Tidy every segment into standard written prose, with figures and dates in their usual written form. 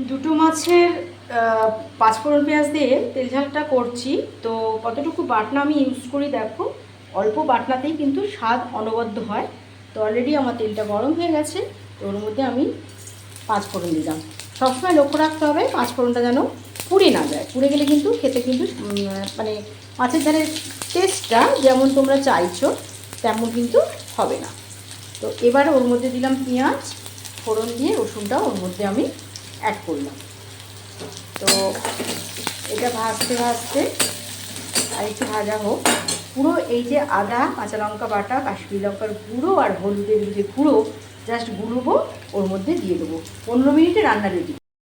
দুটো মাছের পাঁচফোড়ন পেঁয়াজ দিয়ে তেল ঝালটা করছি। তো কতটুকু বাটনা আমি ইউজ করি দেখো, অল্প বাটনাতেই কিন্তু স্বাদ অনবদ্য হয়। তো অলরেডি আমার তেলটা গরম হয়ে গেছে, তো ওর মধ্যে আমি পাঁচফোড়ন দিলাম। সবসময় লক্ষ্য রাখতে হবে পাঁচফোড়নটা যেন পুড়ে না যায়, পুড়ে গেলে কিন্তু খেতে কিন্তু মানে মাছের ঝালের টেস্টটা যেমন তোমরা চাইছো তেমন কিন্তু হবে না। তো এবার ওর মধ্যে দিলাম পেঁয়াজ, ফোড়ন দিয়ে রসুনটাও ওর মধ্যে আমি অ্যাড করলাম। তো এটা ভাজতে ভাজতে আর একটু ভাজা হোক। পুরো এই যে আদা, কাঁচা লঙ্কা বাটা, কাশ্মীরি লঙ্কার গুঁড়ো আর হলুদের যে গুঁড়ো জাস্ট গুঁড়োবো, ওর মধ্যে দিয়ে দেবো। 15 মিনিটে রান্না রেডি।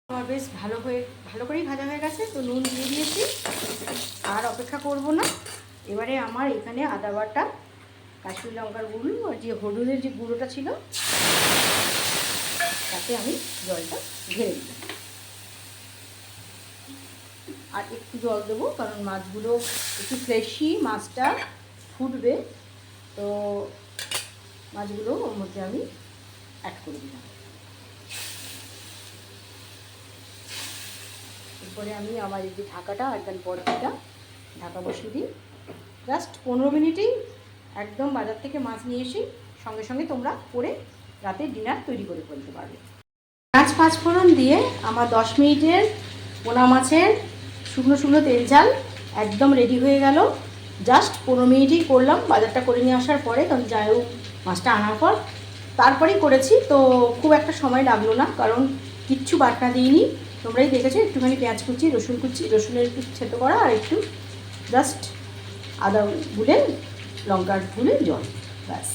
আমার বেশ ভালো করেই ভাজা হয়ে গেছে। তো নুন দিয়ে দিয়েছি, আর অপেক্ষা করব না। এবারে আমার এখানে আদা বাটা, কাশ্মীরি লঙ্কার গুঁড়ো আর যে হলুদের যে গুঁড়োটা ছিল তাতে আমি জলটা ঢেলে দিলাম। আর একটু জল দেবো, কারণ মাছগুলো একটু ফ্রেশই, মাছটা ফুটবে। তো মাছগুলো ওর মধ্যে আমি অ্যাড করে দিলাম। এরপরে আমি আমার এই যে ঢাকাটা একদম পরটিটা ঢাকা বসিয়ে দিই। জাস্ট 15 মিনিটেই একদম বাজার থেকে মাছ নিয়ে এসে সঙ্গে সঙ্গে তোমরা করে রাতে ডিনার তৈরি করে ফেলতে পারবে। পাঁচফোড়ন দিয়ে আমার 10 মিনিটের পোনা মাছের শুকনো শুকনো তেল ঝাল একদম রেডি হয়ে গেল। জাস্ট 15 মিনিটই করলাম বাজারটা করে নিয়ে আসার পরে, কারণ যাই হোক মাছটা আনার পর তারপরেই করেছি। তো খুব একটা সময় লাগলো না, কারণ কিচ্ছু বাটনা দিইনি। তোমরাই দেখেছো, একটুখানি পেঁয়াজ কুচি, রসুনের একটু ছেতো করা, আর একটু জাস্ট আদা গুলে, লঙ্কার গুলে জল, ব্যাস।